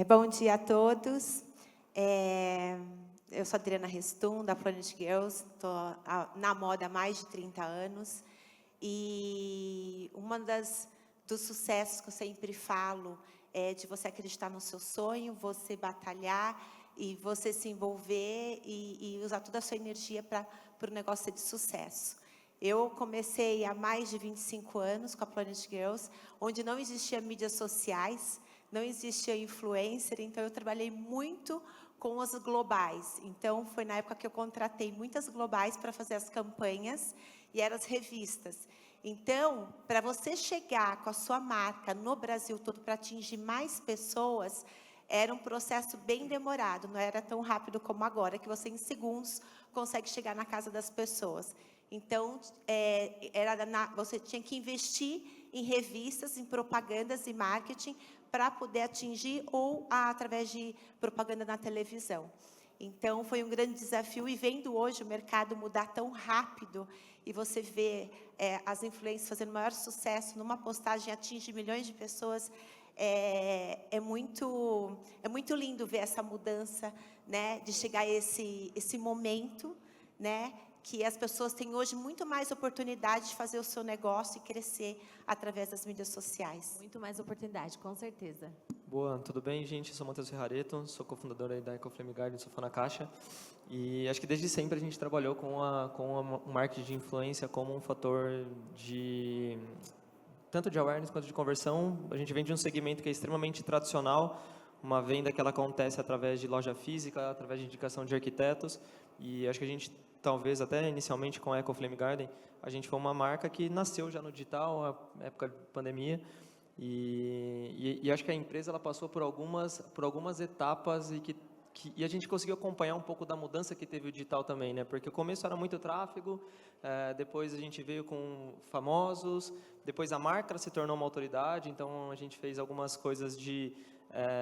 Bom dia a todos. Eu sou Adriana Restum, da Planet Girls, estou na moda há mais de 30 anos. E dos sucessos que eu sempre falo é de você acreditar no seu sonho, você batalhar e você se envolver e usar toda a sua energia para o negócio ser de sucesso. Eu comecei há mais de 25 anos com a Planet Girls, onde não existia mídias sociais, não existia influencer, então eu trabalhei muito com os globais. Então, foi na época que eu contratei muitas globais para fazer as campanhas e eram as revistas. Então, para você chegar com a sua marca no Brasil todo para atingir mais pessoas, era um processo bem demorado, não era tão rápido como agora, que você em segundos consegue chegar na casa das pessoas. Então, você tinha que investir em revistas, em propagandas e marketing para poder atingir ou através de propaganda na televisão. Então, foi um grande desafio e vendo hoje o mercado mudar tão rápido e você vê as influências fazendo maior sucesso numa postagem atinge milhões de pessoas, é muito lindo ver essa mudança, né, de chegar a esse momento, né, que as pessoas têm hoje muito mais oportunidade de fazer o seu negócio e crescer através das mídias sociais. Muito mais oportunidade, com certeza. Boa, tudo bem, gente? Eu sou Matheus Ferrareto, sou cofundador aí da Ecoflame Garden, sou fã na Caixa. E acho que desde sempre a gente trabalhou com o marketing de influência como um fator de tanto de awareness quanto de conversão. A gente vem de um segmento que é extremamente tradicional, uma venda que ela acontece através de loja física, através de indicação de arquitetos. E acho que a gente, talvez até inicialmente com a Ecoflame Garden, a gente foi uma marca que nasceu já no digital, na época de pandemia. E acho que a empresa ela passou por algumas etapas e a gente conseguiu acompanhar um pouco da mudança que teve o digital também, né? Porque o começo era muito tráfego, depois a gente veio com famosos, depois a marca se tornou uma autoridade, então a gente fez algumas coisas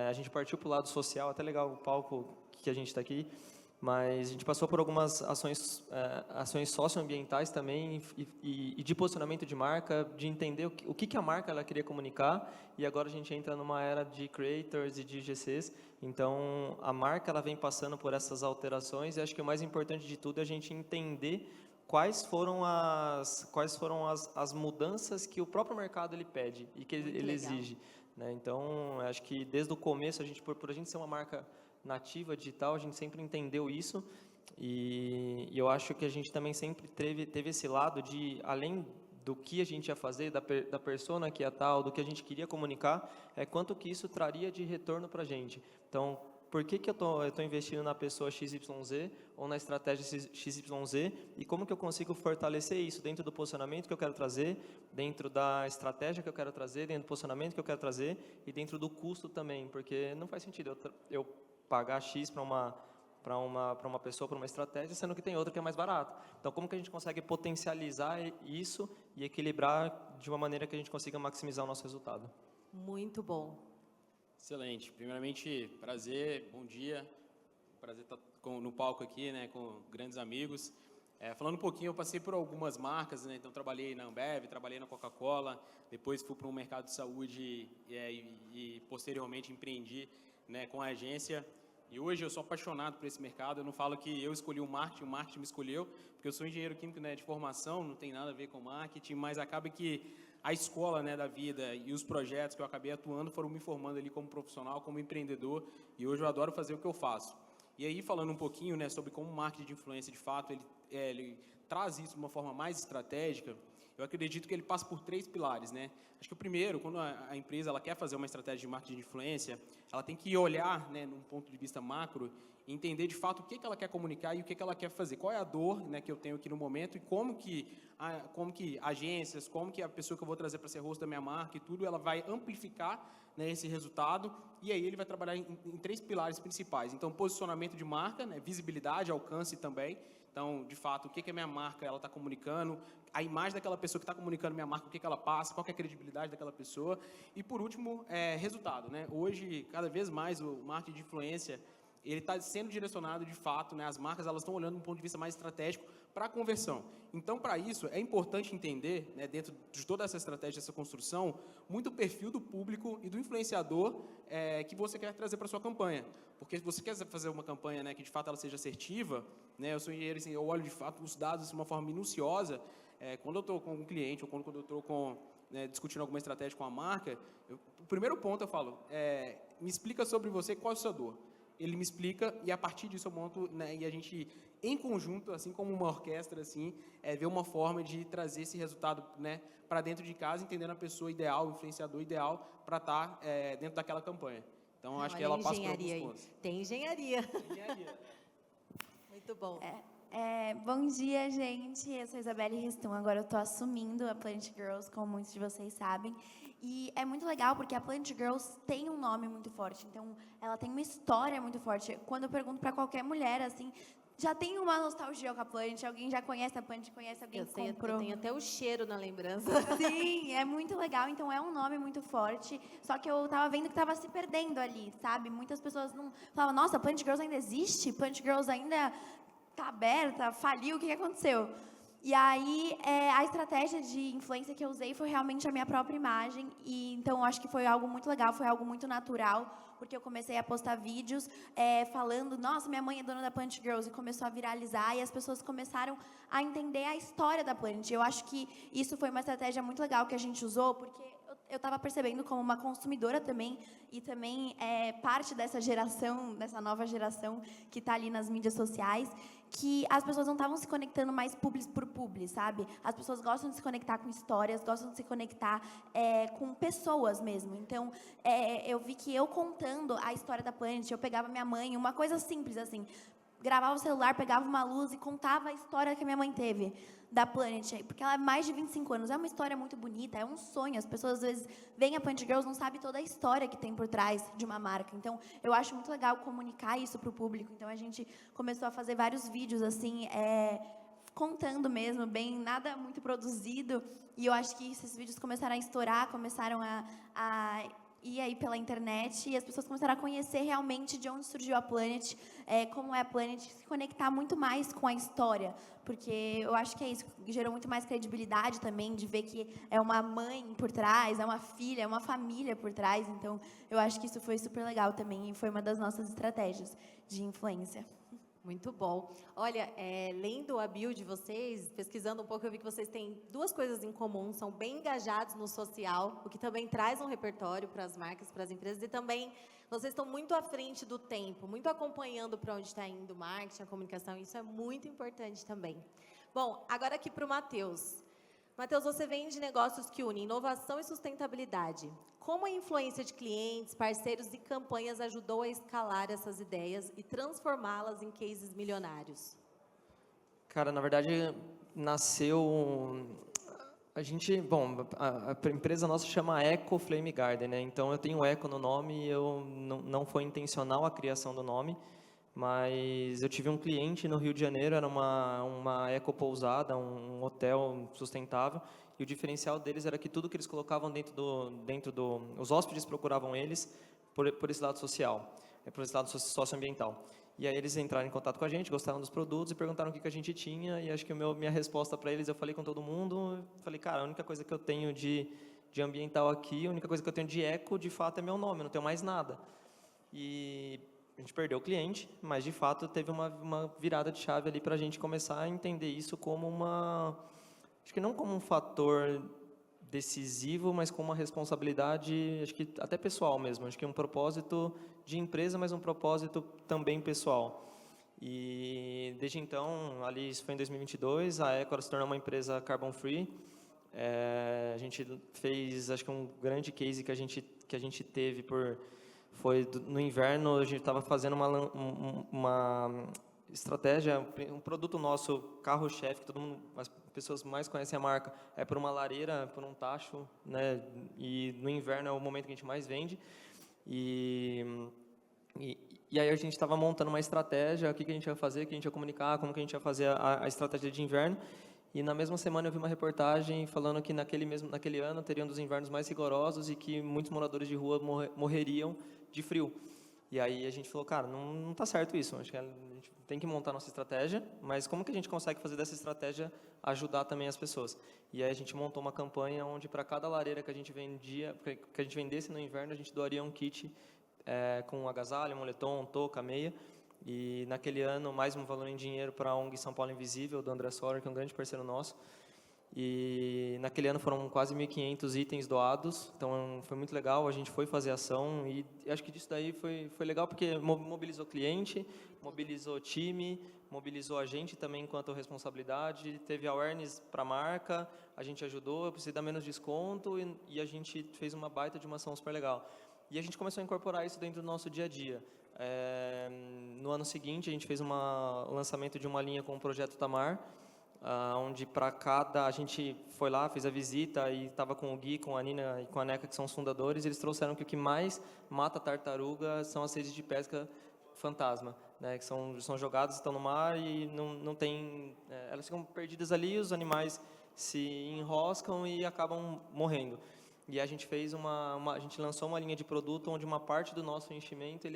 a gente partiu para o lado social, até legal o palco que a gente está aqui, mas a gente passou por algumas ações socioambientais também e de posicionamento de marca, de entender o que a marca ela queria comunicar, e agora a gente entra numa era de creators e de GCs, então a marca ela vem passando por essas alterações, e acho que o mais importante de tudo é a gente entender quais foram as mudanças que o próprio mercado ele pede e que ele exige, né? Então, acho que desde o começo, por a gente ser uma marca nativa digital, a gente sempre entendeu isso e eu acho que a gente também sempre teve esse lado de, além do que a gente ia fazer, da persona que ia tal, do que a gente queria comunicar, quanto que isso traria de retorno para a gente. Então, por que eu tô investindo na pessoa XYZ ou na estratégia XYZ e como que eu consigo fortalecer isso dentro do posicionamento que eu quero trazer, dentro da estratégia que eu quero trazer, dentro do posicionamento que eu quero trazer e dentro do custo também, porque não faz sentido eu pagar X para uma pessoa, para uma estratégia, sendo que tem outra que é mais barata. Então, como que a gente consegue potencializar isso e equilibrar de uma maneira que a gente consiga maximizar o nosso resultado? Muito bom. Excelente. Primeiramente, prazer, bom dia. Prazer estar no palco aqui, né, com grandes amigos. Falando um pouquinho, eu passei por algumas marcas, né, então trabalhei na Ambev, trabalhei na Coca-Cola, depois fui para um mercado de saúde e posteriormente empreendi, né, com a agência. E hoje eu sou apaixonado por esse mercado. Eu não falo que eu escolhi o marketing me escolheu, porque eu sou engenheiro químico, né, de formação, não tem nada a ver com marketing, mas acaba que a escola, né, da vida e os projetos que eu acabei atuando foram me formando ali como profissional, como empreendedor, e hoje eu adoro fazer o que eu faço. E aí, falando um pouquinho, né, sobre como o marketing de influência, de fato, ele traz isso de uma forma mais estratégica, eu acredito que ele passa por 3 pilares, né? Acho que o primeiro, quando a empresa ela quer fazer uma estratégia de marketing de influência, ela tem que olhar, né, num ponto de vista macro, e entender de fato o que ela quer comunicar e o que ela quer fazer. Qual é a dor, né, que eu tenho aqui no momento e como que agências, como que a pessoa que eu vou trazer para ser rosto da minha marca e tudo, ela vai amplificar, né, esse resultado, e aí ele vai trabalhar em 3 pilares principais. Então, posicionamento de marca, né, visibilidade, alcance também. Então, de fato, o que a minha marca ela está comunicando, a imagem daquela pessoa que está comunicando minha marca, o que ela passa, qual que é a credibilidade daquela pessoa. E, por último, resultado, né? Hoje, cada vez mais, o marketing de influência ele está sendo direcionado, de fato, né? As marcas elas estão olhando de um ponto de vista mais estratégico para a conversão. Então, para isso, é importante entender, né, dentro de toda essa estratégia, essa construção, muito o perfil do público e do influenciador que você quer trazer para a sua campanha. Porque se você quer fazer uma campanha, né, que, de fato, ela seja assertiva, né, eu sou engenheiro, assim, eu olho, de fato, os dados de uma forma minuciosa. Quando eu estou com um cliente ou quando eu estou discutindo alguma estratégia com a marca, o primeiro ponto eu falo, me explica sobre você, qual é a sua dor. Ele me explica e a partir disso eu monto, né, e a gente, em conjunto, assim como uma orquestra, assim, vê uma forma de trazer esse resultado, né, para dentro de casa, entendendo a pessoa ideal, o influenciador ideal para estar dentro daquela campanha. Então, acho que ela passa por alguns pontos. Tem engenharia. Muito bom. Bom dia, gente. Eu sou Isabelle Restum. Agora eu estou assumindo a Planet Girls, como muitos de vocês sabem. E é muito legal porque a Planet Girls tem um nome muito forte. Então, ela tem uma história muito forte. Quando eu pergunto para qualquer mulher, assim, já tem uma nostalgia com a Planet? Alguém já conhece a Planet? Conhece alguém que comprou? Eu tenho até o cheiro na lembrança. Sim, é muito legal. Então, é um nome muito forte. Só que eu tava vendo que tava se perdendo ali, sabe? Muitas pessoas não falavam, nossa, a Planet Girls ainda existe? Planet Girls ainda tá aberta? Faliu? O que aconteceu? E aí, a estratégia de influência que eu usei foi realmente a minha própria imagem. E então, eu acho que foi algo muito legal, foi algo muito natural, porque eu comecei a postar vídeos falando, nossa, minha mãe é dona da Planet Girls, e começou a viralizar, e as pessoas começaram a entender a história da Planet. Eu acho que isso foi uma estratégia muito legal que a gente usou, porque eu estava percebendo como uma consumidora também, e também parte dessa geração, dessa nova geração que está ali nas mídias sociais, que as pessoas não estavam se conectando mais publi por publi, sabe? As pessoas gostam de se conectar com histórias, gostam de se conectar com pessoas mesmo. Então, eu vi que eu contando a história da Planet, eu pegava minha mãe, uma coisa simples assim, gravava o celular, pegava uma luz e contava a história que a minha mãe teve da Planet, porque ela é mais de 25 anos, é uma história muito bonita, é um sonho, as pessoas às vezes veem a Planet Girls, não sabem toda a história que tem por trás de uma marca, então eu acho muito legal comunicar isso para o público, então a gente começou a fazer vários vídeos assim, contando mesmo, bem, nada muito produzido, e eu acho que esses vídeos começaram a estourar, começaram a ir aí pela internet, e as pessoas começaram a conhecer realmente de onde surgiu a Planet, como é a Planet, se conectar muito mais com a história, porque eu acho que é isso, gerou muito mais credibilidade também, de ver que é uma mãe por trás, é uma filha, é uma família por trás, então eu acho que isso foi super legal também, e foi uma das nossas estratégias de influência. Muito bom. Olha, lendo a bio de vocês, pesquisando um pouco, eu vi que vocês têm duas coisas em comum, são bem engajados no social, o que também traz um repertório para as marcas, para as empresas, e também vocês estão muito à frente do tempo, muito acompanhando para onde está indo o marketing, a comunicação, isso é muito importante também. Bom, agora aqui para o Matheus. Matheus, você vem de negócios que unem inovação e sustentabilidade. Como a influência de clientes, parceiros e campanhas ajudou a escalar essas ideias e transformá-las em cases milionários? Cara, na verdade, nasceu... A empresa nossa chama Eco Flame Garden, né? Então, eu tenho Eco no nome e não foi intencional a criação do nome, mas eu tive um cliente no Rio de Janeiro, era uma ecopousada, um hotel sustentável, e o diferencial deles era que tudo que eles colocavam os hóspedes procuravam eles por esse lado social, por esse lado socioambiental. E aí eles entraram em contato com a gente, gostaram dos produtos e perguntaram o que a gente tinha, e acho que minha resposta para eles, eu falei com todo mundo, falei, cara, a única coisa que eu tenho de ambiental aqui, a única coisa que eu tenho de eco, de fato, é meu nome, eu não tenho mais nada. E a gente perdeu o cliente, mas de fato teve uma virada de chave ali para a gente começar a entender isso como acho que não como um fator decisivo, mas como uma responsabilidade, acho que até pessoal mesmo, acho que um propósito de empresa, mas um propósito também pessoal. E desde então, ali isso foi em 2022, a Ecora se tornou uma empresa carbon free. A gente fez, acho que um grande case que a gente teve foi no inverno, a gente estava fazendo uma estratégia, um produto nosso, carro-chefe, que as pessoas mais conhecem a marca, é por uma lareira, por um tacho, né? E no inverno é o momento que a gente mais vende. E aí a gente estava montando uma estratégia, o que a gente ia fazer, o que a gente ia comunicar, como que a gente ia fazer a estratégia de inverno. E na mesma semana eu vi uma reportagem falando que naquele ano teria um dos invernos mais rigorosos e que muitos moradores de rua morreriam de frio. E aí a gente falou, cara, não tá certo isso, acho que a gente tem que montar nossa estratégia, mas como que a gente consegue fazer dessa estratégia ajudar também as pessoas? E aí a gente montou uma campanha onde para cada lareira que a gente vendesse no inverno, a gente doaria um kit com agasalho, moletom, touca, meia. E naquele ano, mais um valor em dinheiro para a ONG São Paulo Invisível, do André Soller, que é um grande parceiro nosso. E naquele ano foram quase 1.500 itens doados, então foi muito legal, a gente foi fazer ação e acho que disso daí foi legal porque mobilizou cliente, mobilizou time, mobilizou a gente também enquanto responsabilidade, teve awareness para a marca, a gente ajudou, eu precisei dar menos desconto e a gente fez uma baita de uma ação super legal. E a gente começou a incorporar isso dentro do nosso dia a dia. No ano seguinte a gente fez o lançamento de uma linha com o Projeto Tamar, onde a gente foi lá, fez a visita e estava com o Gui, com a Nina e com a Neca, que são os fundadores, eles trouxeram que o que mais mata tartaruga são as redes de pesca fantasma, né, que são jogadas, estão no mar e não tem, elas ficam perdidas ali, os animais se enroscam e acabam morrendo. E a gente fez a gente lançou uma linha de produto onde uma parte do nosso enchimento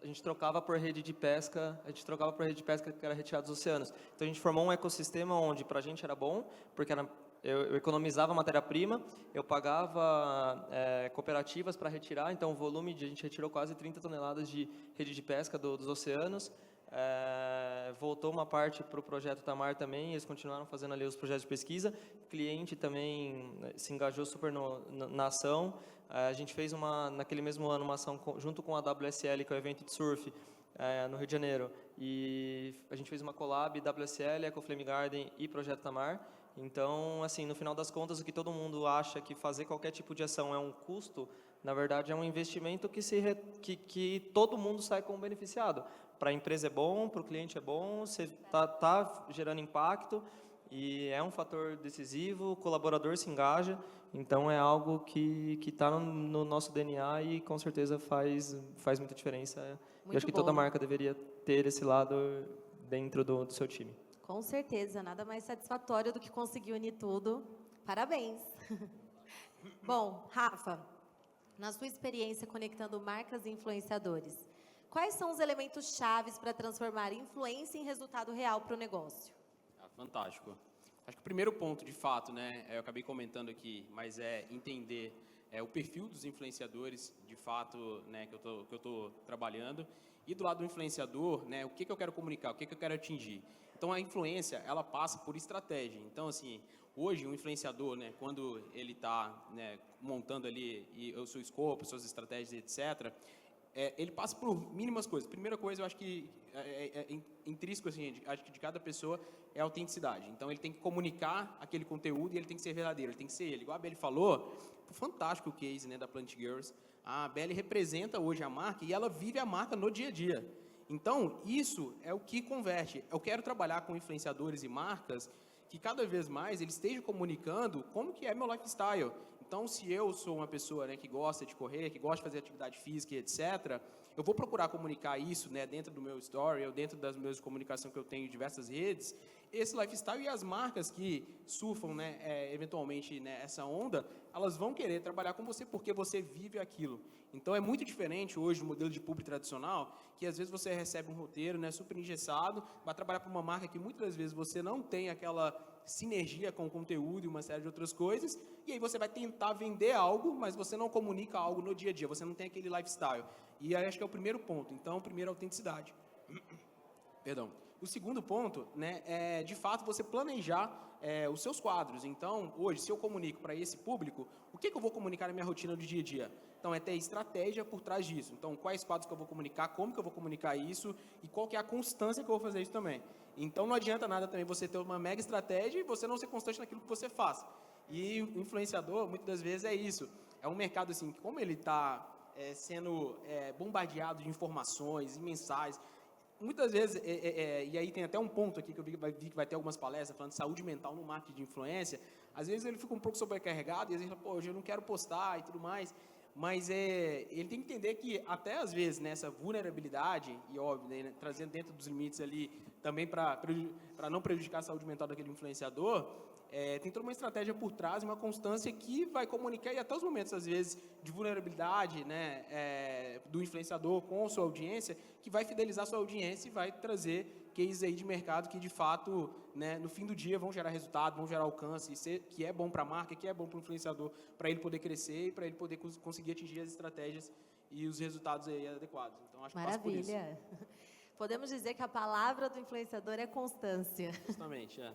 a gente trocava por rede de pesca, que era retirada dos oceanos. Então a gente formou um ecossistema onde para a gente era bom, porque eu economizava matéria-prima, eu pagava cooperativas para retirar, então o volume a gente retirou quase 30 toneladas de rede de pesca dos oceanos. Voltou uma parte para o Projeto Tamar também, eles continuaram fazendo ali os projetos de pesquisa, o cliente também se engajou super na ação. A gente fez naquele mesmo ano uma ação junto com a WSL, que é o evento de surf no Rio de Janeiro, e a gente fez uma collab WSL, EcoFlame Garden e Projeto Tamar. Então, assim, no final das contas, o que todo mundo acha que fazer qualquer tipo de ação é um custo, na verdade é um investimento que todo mundo sai como beneficiado. Para a empresa é bom, para o cliente é bom, você tá gerando impacto e é um fator decisivo, o colaborador se engaja, então é algo que está no nosso DNA e com certeza faz muita diferença. Eu acho que toda marca deveria ter esse lado dentro do seu time. Com certeza, nada mais satisfatório do que conseguir unir tudo. Parabéns! Bom, Rafa, na sua experiência conectando marcas e influenciadores, quais são os elementos chaves para transformar influência em resultado real para o negócio? Fantástico. Acho que o primeiro ponto, de fato, né, eu acabei comentando aqui, mas é entender o perfil dos influenciadores, de fato, né, que eu estou trabalhando, e do lado do influenciador, né, o que eu quero comunicar, o que eu quero atingir. Então, a influência, ela passa por estratégia. Então, assim, hoje, o influenciador, né, quando ele está, né, montando ali o seu escopo, suas estratégias, etc., ele passa por mínimas coisas. Primeira coisa, eu acho que é intrínseco, assim, acho que de cada pessoa é a autenticidade. Então, ele tem que comunicar aquele conteúdo e ele tem que ser verdadeiro, ele tem que ser ele. Igual a Belle falou, fantástico o case, né, da Plant Girls. A Belle representa hoje a marca e ela vive a marca no dia a dia. Então, isso é o que converte. Eu quero trabalhar com influenciadores e marcas que cada vez mais eles estejam comunicando como que é meu lifestyle. Então, se eu sou uma pessoa, né, que gosta de correr, que gosta de fazer atividade física, etc., eu vou procurar comunicar isso, né, dentro do meu story ou dentro das meios de comunicação que eu tenho em diversas redes, esse lifestyle e as marcas que surfam, né, eventualmente, né, essa onda, elas vão querer trabalhar com você porque você vive aquilo. Então, é muito diferente hoje do modelo de publi tradicional, que às vezes você recebe um roteiro, né, super engessado, vai trabalhar para uma marca que muitas das vezes você não tem aquela sinergia com o conteúdo e uma série de outras coisas, e aí você vai tentar vender algo, mas você não comunica algo no dia a dia, você não tem aquele lifestyle. E aí acho que é o primeiro ponto. Então, primeiro, autenticidade. Perdão. O segundo ponto, né, é, de fato, você planejar os seus quadros. Então, hoje, se eu comunico para esse público, o que eu vou comunicar na minha rotina do dia a dia? Então, é ter estratégia por trás disso. Então, quais quadros que eu vou comunicar, como que eu vou comunicar isso e qual que é a constância que eu vou fazer isso também. Então, não adianta nada também você ter uma mega estratégia e você não ser constante naquilo que você faz. E o influenciador, muitas das vezes, é isso. É um mercado, assim, como ele está sendo bombardeado de informações e mensagens, muitas vezes, e aí tem até um ponto aqui que eu vi que vai ter algumas palestras falando de saúde mental no marketing de influência, às vezes ele fica um pouco sobrecarregado e às vezes ele fala, pô, hoje eu não quero postar e tudo mais, mas ele tem que entender que até às vezes nessa vulnerabilidade, e óbvio, né, trazendo dentro dos limites ali, também para não prejudicar a saúde mental daquele influenciador, tem toda uma estratégia por trás, uma constância que vai comunicar, e até os momentos, às vezes, de vulnerabilidade, né, do influenciador com a sua audiência, que vai fidelizar a sua audiência e vai trazer cases aí de mercado que, de fato, né, no fim do dia vão gerar resultado, vão gerar alcance, que é bom para a marca, que é bom para o influenciador, para ele poder crescer e para ele poder conseguir atingir as estratégias e os resultados aí adequados. Então, acho que passa por isso. Maravilha. Podemos dizer que a palavra do influenciador é constância. Justamente, é.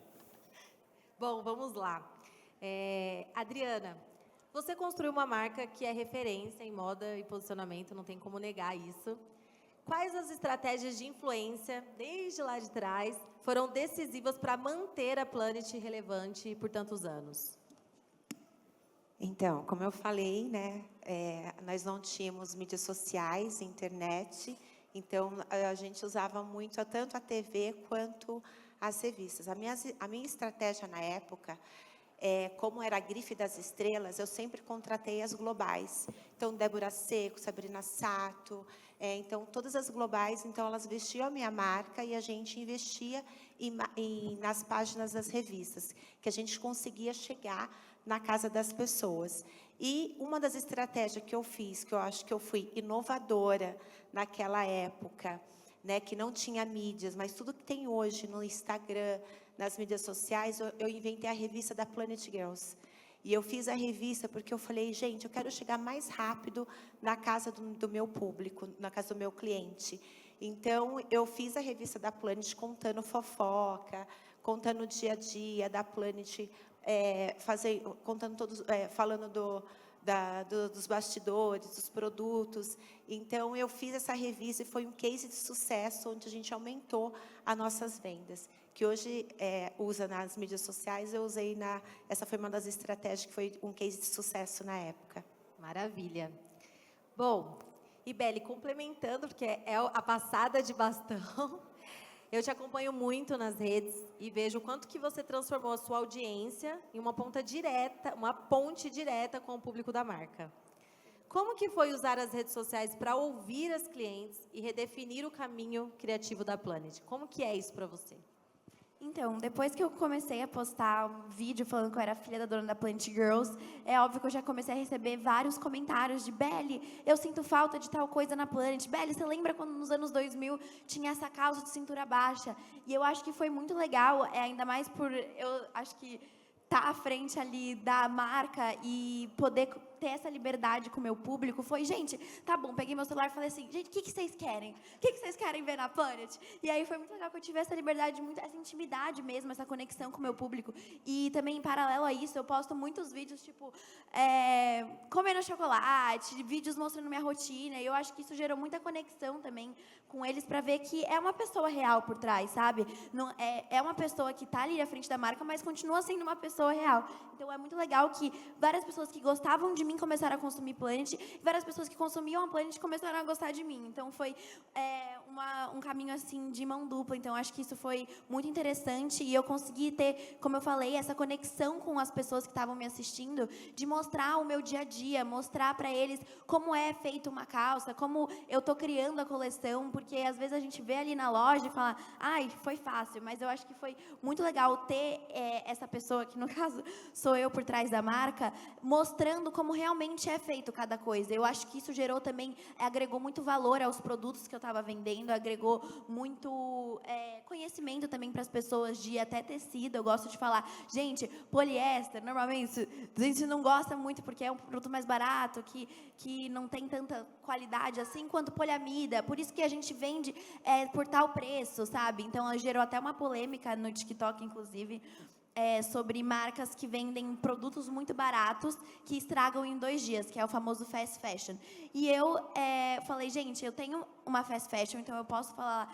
Bom, vamos lá. Adriana, você construiu uma marca que é referência em moda e posicionamento, não tem como negar isso. Quais as estratégias de influência, desde lá de trás, foram decisivas para manter a Planet relevante por tantos anos? Então, como eu falei, né, nós não tínhamos mídias sociais, internet, então a gente usava muito tanto a TV quanto as revistas. A minha estratégia na época, como era a grife das estrelas, eu sempre contratei as globais. Então, Débora Seco, Sabrina Sato, então todas as globais, então elas vestiam a minha marca e a gente investia nas páginas das revistas, que a gente conseguia chegar na casa das pessoas. E uma das estratégias que eu fiz, que eu acho que eu fui inovadora naquela época, né, que não tinha mídias, mas tudo que tem hoje no Instagram, nas mídias sociais, eu inventei a revista da Planet Girls. E eu fiz a revista porque eu falei, gente, eu quero chegar mais rápido na casa do meu público, na casa do meu cliente. Então, eu fiz a revista da Planet contando fofoca, contando o dia a dia da Planet, contando falando dos bastidores, dos produtos. Então, eu fiz essa revista e foi um case de sucesso, onde a gente aumentou as nossas vendas, que hoje usa nas mídias sociais, eu usei essa foi uma das estratégias que foi um case de sucesso na época. Maravilha. Bom, Ibele, complementando, porque é a passada de bastão, eu te acompanho muito nas redes e vejo o quanto que você transformou a sua audiência em uma ponte direta com o público da marca. Como que foi usar as redes sociais para ouvir as clientes e redefinir o caminho criativo da Planet? Como que é isso para você? Então, depois que eu comecei a postar um vídeo falando que eu era filha da dona da Planet Girls, é óbvio que eu já comecei a receber vários comentários de Beli, eu sinto falta de tal coisa na Planet. Beli, você lembra quando nos anos 2000 tinha essa calça de cintura baixa? E eu acho que foi muito legal, ainda mais por eu acho que estar à frente ali da marca e poder ter essa liberdade com o meu público, foi, gente, tá bom, peguei meu celular e falei assim, gente, o que vocês querem? O que vocês querem ver na Planet? E aí foi muito legal que eu tive essa liberdade, essa intimidade mesmo, essa conexão com o meu público. E também, em paralelo a isso, eu posto muitos vídeos, tipo, comendo chocolate, vídeos mostrando minha rotina, e eu acho que isso gerou muita conexão também com eles, para ver que é uma pessoa real por trás, sabe? Não, é uma pessoa que tá ali à frente da marca, mas continua sendo uma pessoa real. Então, é muito legal que várias pessoas que gostavam de mim começaram a consumir Planet, e várias pessoas que consumiam a Planet começaram a gostar de mim. Então, foi um caminho, assim, de mão dupla. Então, acho que isso foi muito interessante, e eu consegui ter, como eu falei, essa conexão com as pessoas que estavam me assistindo, de mostrar o meu dia a dia, mostrar para eles como é feita uma calça, como eu tô criando a coleção, porque às vezes a gente vê ali na loja e fala, ai, foi fácil, mas eu acho que foi muito legal ter essa pessoa, que no caso sou eu por trás da marca, mostrando como realmente é feito cada coisa. Eu acho que isso gerou também, agregou muito valor aos produtos que eu estava vendendo, agregou muito conhecimento também para as pessoas de até tecido. Eu gosto de falar, gente, poliéster, normalmente a gente não gosta muito porque é um produto mais barato, que não tem tanta qualidade assim, quanto poliamida. Por isso que a gente vende por tal preço, sabe? Então, gerou até uma polêmica no TikTok, inclusive, sobre marcas que vendem produtos muito baratos que estragam em 2 dias, que é o famoso fast fashion. E eu falei, gente, eu tenho uma fast fashion, então eu posso falar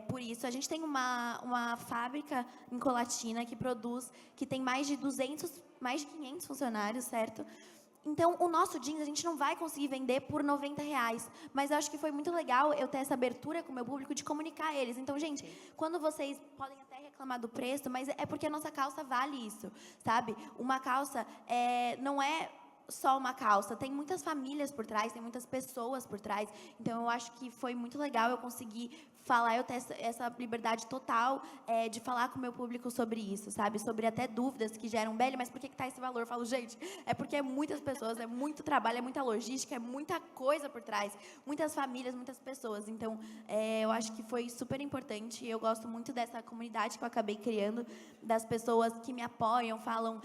por isso. A gente tem uma fábrica em Colatina que tem mais de 500 funcionários, certo? Então, o nosso jeans a gente não vai conseguir vender por R$90, mas eu acho que foi muito legal eu ter essa abertura com o meu público de comunicar a eles. Então, gente, quando vocês podem até reclamar do preço, mas é porque a nossa calça vale isso, sabe? Uma calça não é só uma calça, tem muitas famílias por trás, tem muitas pessoas por trás. Então, eu acho que foi muito legal eu conseguir falar, eu ter essa liberdade total de falar com o meu público sobre isso, sabe? Sobre até dúvidas que geram, Beli, mas por que tá esse valor? Eu falo, gente, é porque é muitas pessoas, é muito trabalho, é muita logística, é muita coisa por trás, muitas famílias, muitas pessoas. Então, eu acho que foi super importante. Eu gosto muito dessa comunidade que eu acabei criando, das pessoas que me apoiam, falam,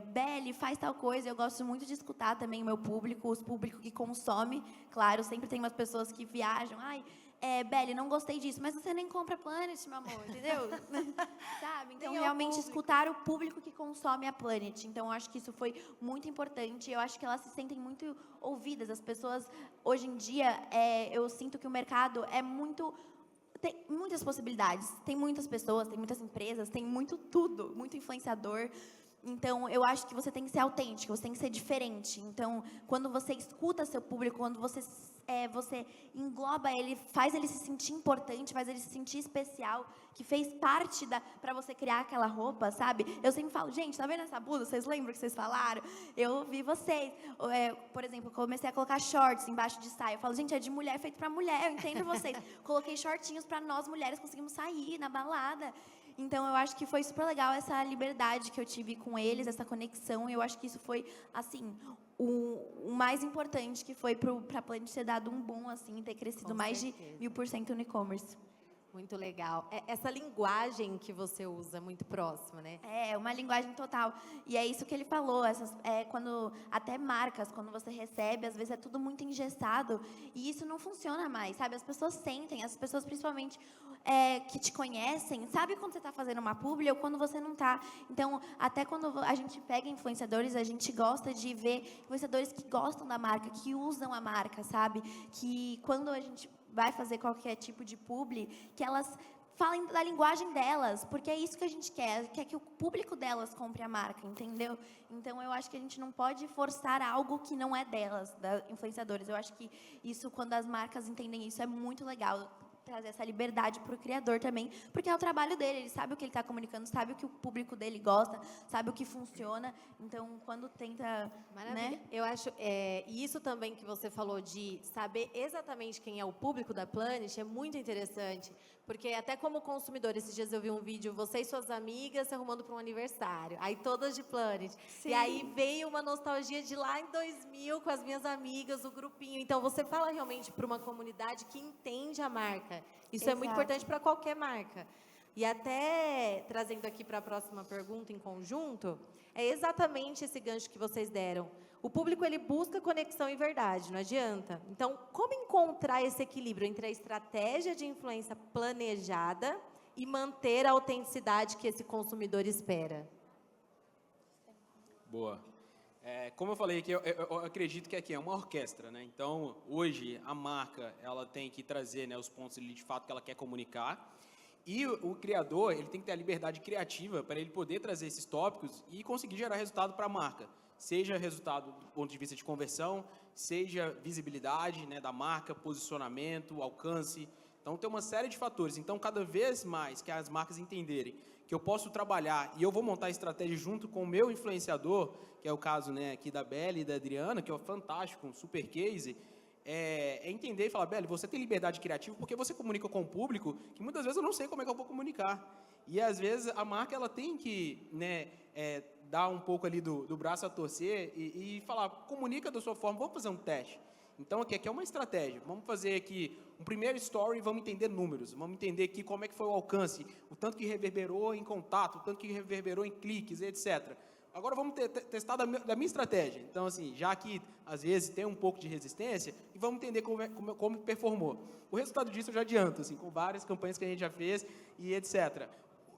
Beli, faz tal coisa. Eu gosto muito de escutar também o meu público, os públicos que consomem. Claro, sempre tem umas pessoas que viajam, Beli, não gostei disso, mas você nem compra Planet, meu amor, entendeu? Sabe? Então, realmente escutar o público que consome a Planet. Então, eu acho que isso foi muito importante. Eu acho que elas se sentem muito ouvidas. As pessoas, hoje em dia, eu sinto que o mercado tem muitas possibilidades. Tem muitas pessoas, tem muitas empresas, tem muito tudo, muito influenciador. Então, eu acho que você tem que ser autêntico, você tem que ser diferente. Então, quando você escuta seu público, quando você engloba ele, faz ele se sentir importante, faz ele se sentir especial, que fez parte para você criar aquela roupa, sabe? Eu sempre falo, gente, tá vendo essa blusa? Vocês lembram que vocês falaram? Eu vi vocês. Por exemplo, comecei a colocar shorts embaixo de saia. Eu falo, gente, é de mulher, feito para mulher, eu entendo vocês. Coloquei shortinhos para nós mulheres conseguimos sair na balada. Então, eu acho que foi super legal essa liberdade que eu tive com eles, essa conexão. E eu acho que isso foi, assim, o mais importante, que foi para a Planet ter dado um boom, assim, ter crescido Com mais certeza. de 1000% no e-commerce. Muito legal. Essa linguagem que você usa é muito próxima, né? É, uma linguagem total. E é isso que ele falou, quando até marcas, quando você recebe, às vezes é tudo muito engessado, e isso não funciona mais, sabe? As pessoas sentem, as pessoas principalmente que te conhecem, sabe quando você está fazendo uma publi ou quando você não está. Então, até quando a gente pega influenciadores, a gente gosta de ver influenciadores que gostam da marca, que usam a marca, sabe? Que quando a gente vai fazer qualquer tipo de publi, que elas falem da linguagem delas, porque é isso que a gente quer que o público delas compre a marca, entendeu? Então, eu acho que a gente não pode forçar algo que não é delas, da influenciadores. Eu acho que isso, quando as marcas entendem isso, é muito legal. Trazer essa liberdade para o criador também, porque é o trabalho dele, ele sabe o que ele está comunicando, sabe o que o público dele gosta, sabe o que funciona. Então, quando tenta... Maravilha. Né? Eu acho, e isso também que você falou de saber exatamente quem é o público da Planet é muito interessante, porque até como consumidor, esses dias eu vi um vídeo, você e suas amigas se arrumando para um aniversário, aí todas de Planet. Sim. E aí veio uma nostalgia de lá em 2000 com as minhas amigas, o grupinho. Então, você fala realmente para uma comunidade que entende a marca. Isso é muito Exato. importante para qualquer marca. E até trazendo aqui para a próxima pergunta em conjunto, é exatamente esse gancho que vocês deram. O público, ele busca conexão e verdade, não adianta. Então, como encontrar esse equilíbrio entre a estratégia de influência planejada e manter a autenticidade que esse consumidor espera? Boa. Como eu falei aqui, eu acredito que aqui é uma orquestra, né? Então, hoje, a marca, ela tem que trazer, né, os pontos ali, de fato que ela quer comunicar. E o criador, ele tem que ter a liberdade criativa para ele poder trazer esses tópicos e conseguir gerar resultado para a marca. Seja resultado do ponto de vista de conversão, seja visibilidade, né, da marca, posicionamento, alcance. Então, tem uma série de fatores. Então, cada vez mais que as marcas entenderem que eu posso trabalhar e eu vou montar a estratégia junto com o meu influenciador, que é o caso, né, aqui da Beli e da Adriana, que é fantástico, um super case, entender e falar, Beli, você tem liberdade criativa porque você comunica com o público que muitas vezes eu não sei como é que eu vou comunicar. E, às vezes, a marca ela tem que, né, dar um pouco ali do braço a torcer e falar, comunica da sua forma, vamos fazer um teste. Então, aqui é uma estratégia. Vamos fazer aqui um primeiro story, vamos entender números, vamos entender aqui como é que foi o alcance, o tanto que reverberou em contato, o tanto que reverberou em cliques, etc. Agora, vamos testar da minha estratégia. Então, assim, já que, às vezes, tem um pouco de resistência, e vamos entender como performou. O resultado disso eu já adianto, assim, com várias campanhas que a gente já fez e etc.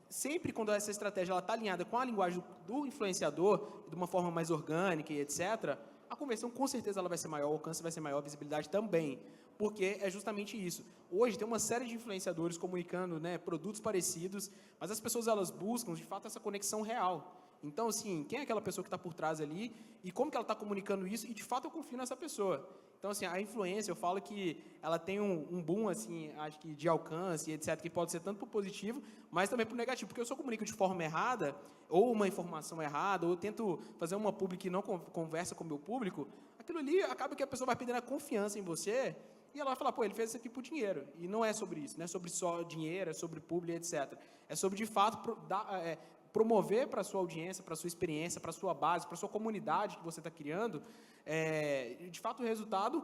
Sempre quando essa estratégia está alinhada com a linguagem do influenciador, de uma forma mais orgânica e etc., a conversão, com certeza, ela vai ser maior, o alcance vai ser maior, a visibilidade também, porque é justamente isso. Hoje, tem uma série de influenciadores comunicando, né, produtos parecidos, mas as pessoas, elas buscam, de fato, essa conexão real. Então, assim, quem é aquela pessoa que está por trás ali e como que ela está comunicando isso e, de fato, eu confio nessa pessoa. Então, assim, a influência, eu falo que ela tem um boom, assim, acho que de alcance, etc., que pode ser tanto para o positivo, mas também para o negativo. Porque se eu comunico de forma errada, ou uma informação errada, ou eu tento fazer uma publi que não conversa com o meu público, aquilo ali acaba que a pessoa vai perdendo a confiança em você e ela vai falar, pô, ele fez isso aqui por dinheiro. E não é sobre isso, não é sobre só dinheiro, é sobre publi, etc. É sobre, de fato, promover para a sua audiência, para a sua experiência, para a sua base, para a sua comunidade que você está criando, de fato, o resultado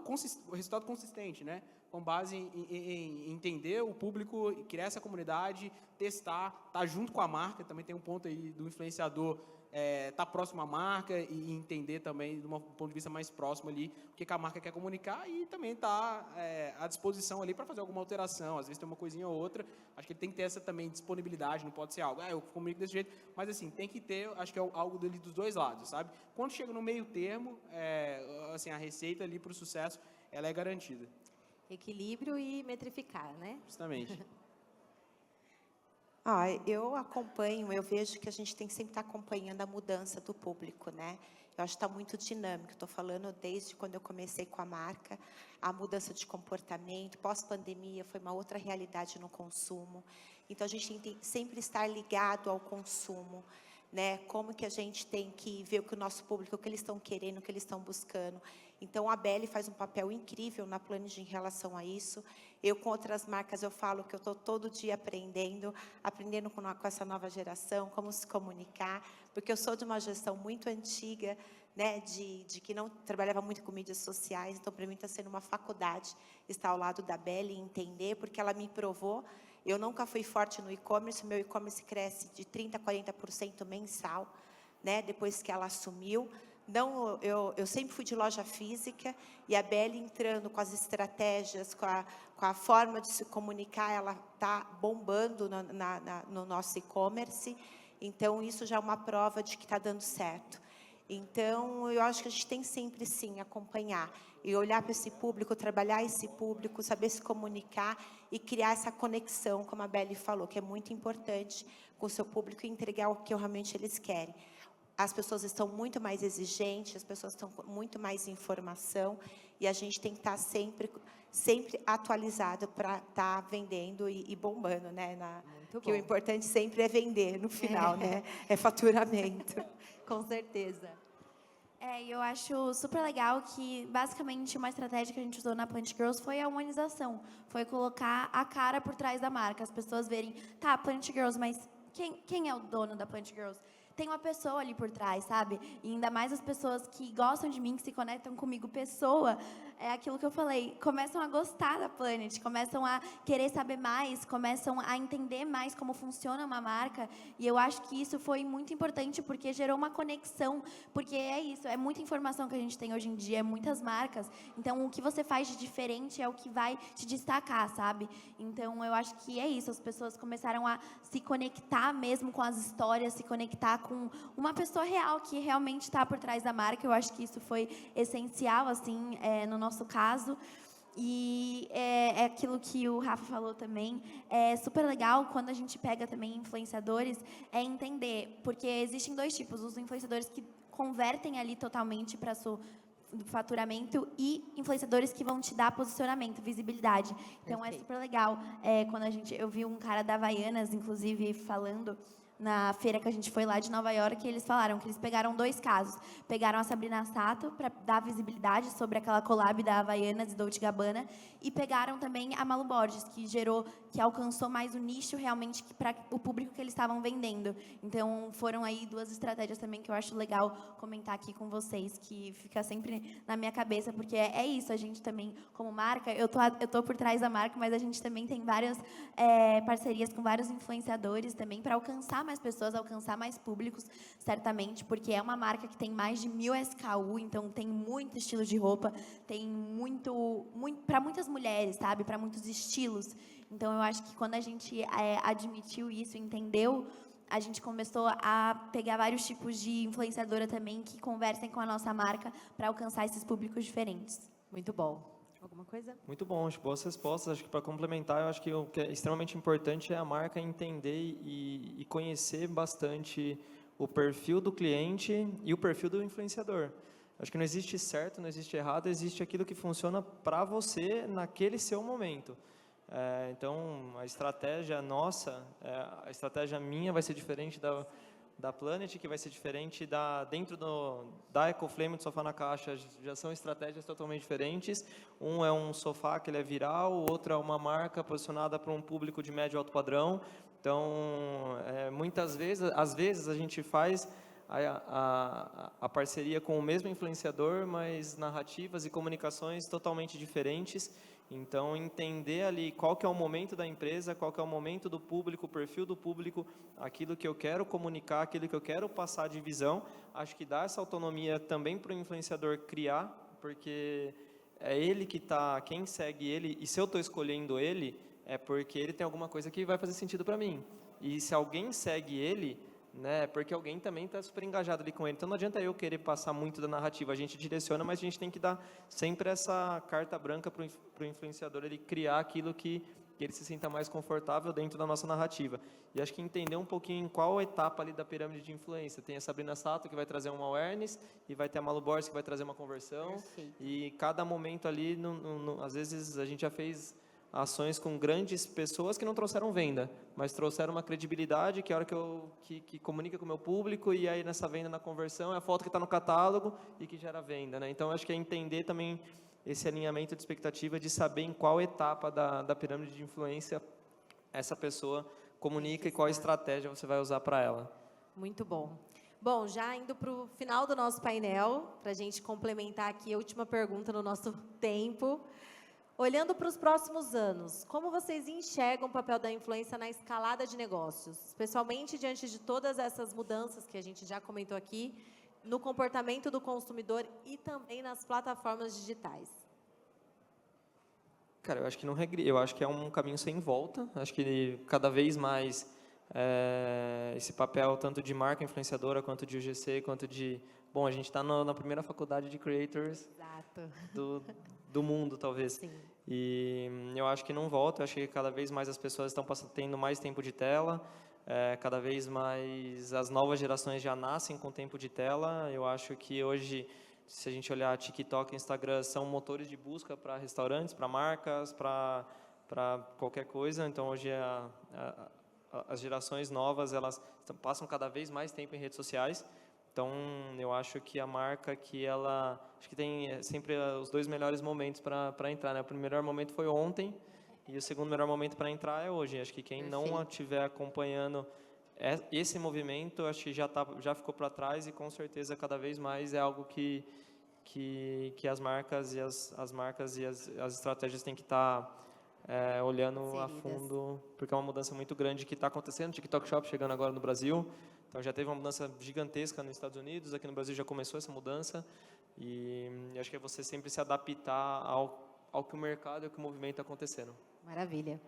consistente, né? Com base em entender o público, criar essa comunidade, testar, estar junto com a marca. Também tem um ponto aí do influenciador estar próximo à marca e entender também, de um ponto de vista mais próximo ali, o que a marca quer comunicar e também estar à disposição ali para fazer alguma alteração. Às vezes tem uma coisinha ou outra. Acho que ele tem que ter essa também disponibilidade, não pode ser algo, eu comunico desse jeito, mas assim, tem que ter, acho que é algo dos dois lados, sabe? Quando chega no meio termo, assim, a receita ali para o sucesso, ela é garantida. Equilíbrio e metrificar, né? Justamente. Eu acompanho, eu vejo que a gente tem que sempre estar acompanhando a mudança do público, né? Eu acho que está muito dinâmico. Estou falando desde quando eu comecei com a marca, a mudança de comportamento, pós-pandemia foi uma outra realidade no consumo. Então, a gente tem que sempre estar ligado ao consumo, né? Como que a gente tem que ver o que o nosso público, o que eles estão querendo, o que eles estão buscando. Então, a Belly faz um papel incrível na Planning em relação a isso. Eu, com outras marcas, eu falo que eu estou todo dia aprendendo com essa nova geração, como se comunicar, porque eu sou de uma gestão muito antiga, né, de que não trabalhava muito com mídias sociais, então, para mim, está sendo uma faculdade estar ao lado da Belly e entender, porque ela me provou. Eu nunca fui forte no e-commerce, o meu e-commerce cresce de 30% a 40% mensal, né, depois que ela assumiu. Não, eu sempre fui de loja física e a Belly entrando com as estratégias, com a forma de se comunicar, ela está bombando no nosso e-commerce. Então, isso já é uma prova de que está dando certo. Então, eu acho que a gente tem sempre, sim, acompanhar e olhar para esse público, trabalhar esse público, saber se comunicar e criar essa conexão, como a Belly falou, que é muito importante com o seu público e entregar o que realmente eles querem. As pessoas estão muito mais exigentes, as pessoas estão com muito mais informação e a gente tem que estar sempre atualizado para estar vendendo e bombando, né? Que o importante sempre é vender no final, né? É faturamento. Com certeza. Eu acho super legal que, basicamente, uma estratégia que a gente usou na Plant Girls foi a humanização. Foi colocar a cara por trás da marca. As pessoas verem, tá, Plant Girls, mas quem é o dono da Plant Girls? Tem uma pessoa ali por trás, sabe? E ainda mais as pessoas que gostam de mim, que se conectam comigo, pessoa, é aquilo que eu falei, começam a gostar da Planet, começam a querer saber mais, começam a entender mais como funciona uma marca, e eu acho que isso foi muito importante, porque gerou uma conexão, porque é isso, é muita informação que a gente tem hoje em dia, é muitas marcas, então o que você faz de diferente é o que vai te destacar, sabe? Então, eu acho que é isso, as pessoas começaram a se conectar mesmo com as histórias, se conectar com uma pessoa real, que realmente está por trás da marca, eu acho que isso foi essencial, assim, no nosso caso. E é aquilo que o Rafa falou também, é super legal quando a gente pega também influenciadores, é entender, porque existem dois tipos, os influenciadores que convertem ali totalmente para seu faturamento e influenciadores que vão te dar posicionamento, visibilidade. Então, é super legal. Quando eu vi um cara da Havaianas, inclusive, falando na feira que a gente foi lá de Nova York, eles falaram que eles pegaram dois casos. Pegaram a Sabrina Sato para dar visibilidade sobre aquela collab da Havaianas e Dolce & Gabbana e pegaram também a Malu Borges, que alcançou mais o nicho realmente para o público que eles estavam vendendo. Então, foram aí duas estratégias também que eu acho legal comentar aqui com vocês, que fica sempre na minha cabeça, porque é isso, a gente também, como marca, eu tô por trás da marca, mas a gente também tem várias parcerias com vários influenciadores também para alcançar mais pessoas, alcançar mais públicos, certamente, porque é uma marca que tem mais de 1000 SKU, então tem muito estilo de roupa, tem muito para muitas mulheres, sabe? Para muitos estilos. Então, eu acho que quando a gente admitiu isso, entendeu, a gente começou a pegar vários tipos de influenciadora também que conversem com a nossa marca para alcançar esses públicos diferentes. Muito bom. Alguma coisa? Muito bom, acho boas respostas. Acho que para complementar, eu acho que o que é extremamente importante é a marca entender e conhecer bastante o perfil do cliente e o perfil do influenciador. Acho que não existe certo, não existe errado, existe aquilo que funciona para você naquele seu momento. Então, a estratégia nossa, a estratégia minha vai ser diferente da Planet, que vai ser diferente dentro da Ecoflame, do Sofá na Caixa, já são estratégias totalmente diferentes. Um é um sofá que ele é viral, o outro é uma marca posicionada para um público de médio e alto padrão. Então, muitas vezes, às vezes a gente faz a parceria com o mesmo influenciador, mas narrativas e comunicações totalmente diferentes. Então, entender ali qual que é o momento da empresa, qual que é o momento do público, o perfil do público, aquilo que eu quero comunicar, aquilo que eu quero passar de visão, acho que dá essa autonomia também para o influenciador criar, porque é ele que está, quem segue ele, e se eu estou escolhendo ele, é porque ele tem alguma coisa que vai fazer sentido para mim. E se alguém segue ele, né, porque alguém também está super engajado ali com ele. Então não adianta eu querer passar muito da narrativa, a gente direciona, mas a gente tem que dar sempre essa carta branca para o influenciador, ele criar aquilo que ele se sinta mais confortável dentro da nossa narrativa. E acho que entender um pouquinho em qual etapa ali da pirâmide de influência. Tem a Sabrina Sato, que vai trazer uma awareness, e vai ter a Malu Borges, que vai trazer uma conversão. Perfeito. E cada momento ali, às vezes a gente já fez ações com grandes pessoas que não trouxeram venda, mas trouxeram uma credibilidade que a hora que comunica com o meu público, e aí nessa venda, na conversão, é a foto que está no catálogo e que gera venda, né? Então, acho que é entender também esse alinhamento de expectativa, de saber em qual etapa da pirâmide de influência essa pessoa comunica e qual estratégia você vai usar para ela. Muito bom. Bom, já indo para o final do nosso painel, para a gente complementar aqui a última pergunta no nosso tempo. Olhando para os próximos anos, como vocês enxergam o papel da influência na escalada de negócios, especialmente diante de todas essas mudanças que a gente já comentou aqui, no comportamento do consumidor e também nas plataformas digitais? Cara, eu acho que eu acho que é um caminho sem volta. Acho que cada vez mais esse papel tanto de marca influenciadora quanto de UGC, quanto de... Bom, a gente está na primeira faculdade de creators do mundo, talvez. Sim. E eu acho que não volta. Eu acho que cada vez mais as pessoas estão tendo mais tempo de tela. Cada vez mais as novas gerações já nascem com tempo de tela. Eu acho que hoje, se a gente olhar TikTok e Instagram, são motores de busca para restaurantes, para marcas, para qualquer coisa. Então, hoje as gerações novas, elas passam cada vez mais tempo em redes sociais. Então, eu acho que a marca acho que tem sempre os dois melhores momentos para entrar, né? O melhor momento foi ontem e o segundo melhor momento para entrar é hoje. Acho que quem não estiver acompanhando esse movimento, acho que já ficou para trás, e com certeza cada vez mais é algo que as marcas e as estratégias têm que estar olhando a fundo, porque é uma mudança muito grande que está acontecendo. TikTok Shop chegando agora no Brasil. Então, já teve uma mudança gigantesca nos Estados Unidos, aqui no Brasil já começou essa mudança, e acho que é você sempre se adaptar ao que o mercado e ao que o movimento está acontecendo. Maravilha.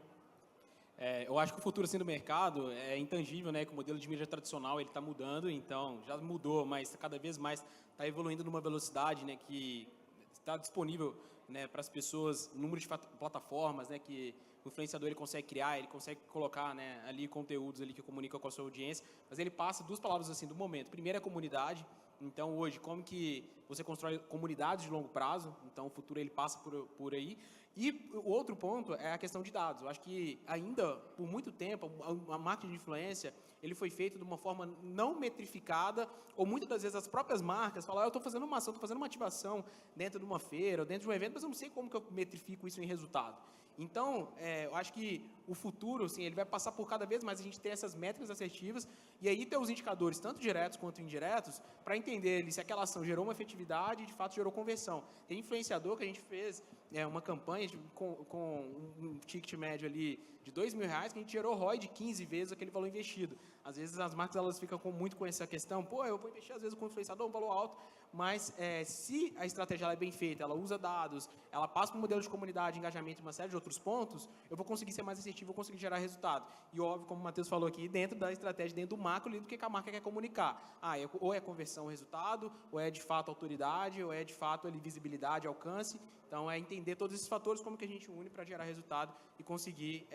Eu acho que o futuro assim, do mercado é intangível, né? Que o modelo de mídia tradicional ele está mudando, então já mudou, mas cada vez mais está evoluindo numa velocidade, né? Que está disponível, né, para as pessoas, número de plataformas, né? Que o influenciador ele consegue criar, ele consegue colocar, né, ali conteúdos ali que comunicam com a sua audiência, mas ele passa duas palavras assim do momento. Primeiro é comunidade. Então hoje como que você constrói comunidades de longo prazo? Então o futuro ele passa por aí. E o outro ponto é a questão de dados. Eu acho que ainda por muito tempo a marketing de influência ele foi feito de uma forma não metrificada, ou muitas das vezes as próprias marcas falam: eu estou fazendo uma ação, estou fazendo uma ativação dentro de uma feira ou dentro de um evento, mas eu não sei como que eu metrifico isso em resultado. Então, eu acho que o futuro, assim, ele vai passar por cada vez mais a gente ter essas métricas assertivas e aí ter os indicadores, tanto diretos quanto indiretos, para entender se aquela ação gerou uma efetividade e, de fato, gerou conversão. Tem influenciador que a gente fez uma campanha com um ticket médio ali de R$2.000, que a gente gerou ROI de 15 vezes aquele valor investido. Às vezes, as marcas elas ficam muito com essa questão, eu vou investir, às vezes, com um influenciador, um valor alto, mas se a estratégia ela é bem feita, ela usa dados, ela passa para um modelo de comunidade, engajamento e uma série de outros pontos, eu vou conseguir ser mais assertivo, vou conseguir gerar resultado. E óbvio, como o Matheus falou aqui, dentro da estratégia, dentro do macro, do que a marca quer comunicar. Ou é conversão, resultado, ou é de fato autoridade, ou é de fato visibilidade, alcance. Então, é entender entender todos esses fatores, como que a gente une para gerar resultado e conseguir,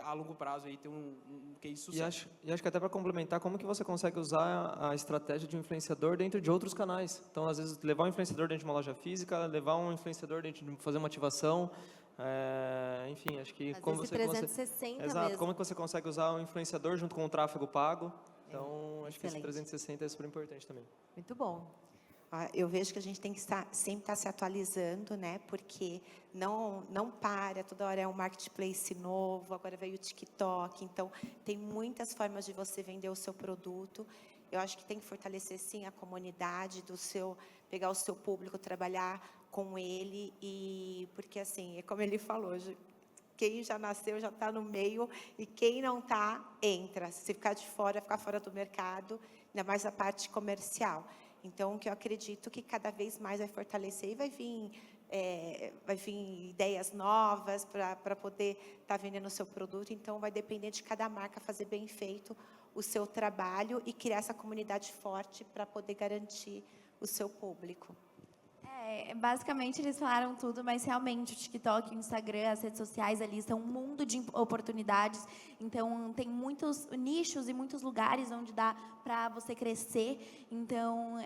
a longo prazo, aí, ter um case de sucesso. E acho que até para complementar, como que você consegue usar a estratégia de um influenciador dentro de outros canais? Então, às vezes, levar um influenciador dentro de uma loja física, levar um influenciador dentro de fazer uma ativação, enfim, acho que Fazer como esse você 360 Exato, mesmo. como que você consegue usar o influenciador junto com o tráfego pago? Então, acho que esse excelente. 360 é super importante também. Muito bom. Eu vejo que a gente tem que sempre estar se atualizando, né? Porque não para, toda hora é um marketplace novo, agora veio o TikTok, então tem muitas formas de você vender o seu produto. Eu acho que tem que fortalecer, sim, a comunidade pegar o seu público, trabalhar com ele, porque, assim, é como ele falou, quem já nasceu já está no meio, e quem não está, entra. Se ficar de fora, ficar fora do mercado, ainda mais a parte comercial. Então, o que eu acredito que cada vez mais vai fortalecer e vai vir ideias novas para poder estar vendendo o seu produto. Então, vai depender de cada marca fazer bem feito o seu trabalho e criar essa comunidade forte para poder garantir o seu público. Basicamente eles falaram tudo, mas realmente o TikTok, o Instagram, as redes sociais ali são um mundo de oportunidades. Então tem muitos nichos e muitos lugares onde dá para você crescer. Então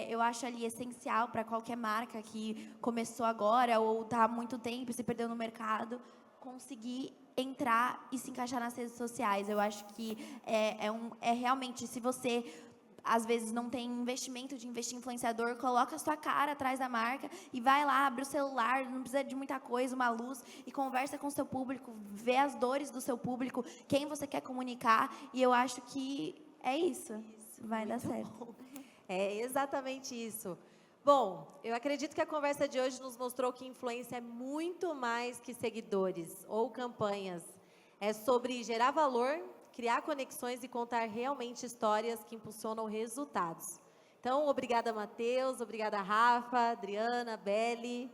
eu acho ali essencial para qualquer marca que começou agora ou está há muito tempo e se perdeu no mercado, conseguir entrar e se encaixar nas redes sociais. Eu acho que realmente, se você às vezes não tem investimento de investir em influenciador, coloca a sua cara atrás da marca e vai lá, abre o celular, não precisa de muita coisa, uma luz, e conversa com o seu público, vê as dores do seu público, quem você quer comunicar, e eu acho que é isso. Vai dar certo. Bom. É exatamente isso. Bom, eu acredito que a conversa de hoje nos mostrou que influência é muito mais que seguidores ou campanhas. É sobre gerar valor, criar conexões e contar realmente histórias que impulsionam resultados. Então, obrigada, Matheus, obrigada, Rafa, Adriana, Beli,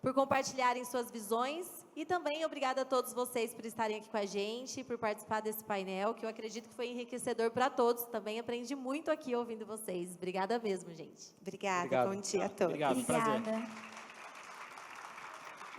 por compartilharem suas visões, e também obrigada a todos vocês por estarem aqui com a gente, por participar desse painel, que eu acredito que foi enriquecedor para todos. Também aprendi muito aqui ouvindo vocês. Obrigada mesmo, gente. Obrigada, Obrigado. bom dia a todos. Obrigado, prazer. Obrigada.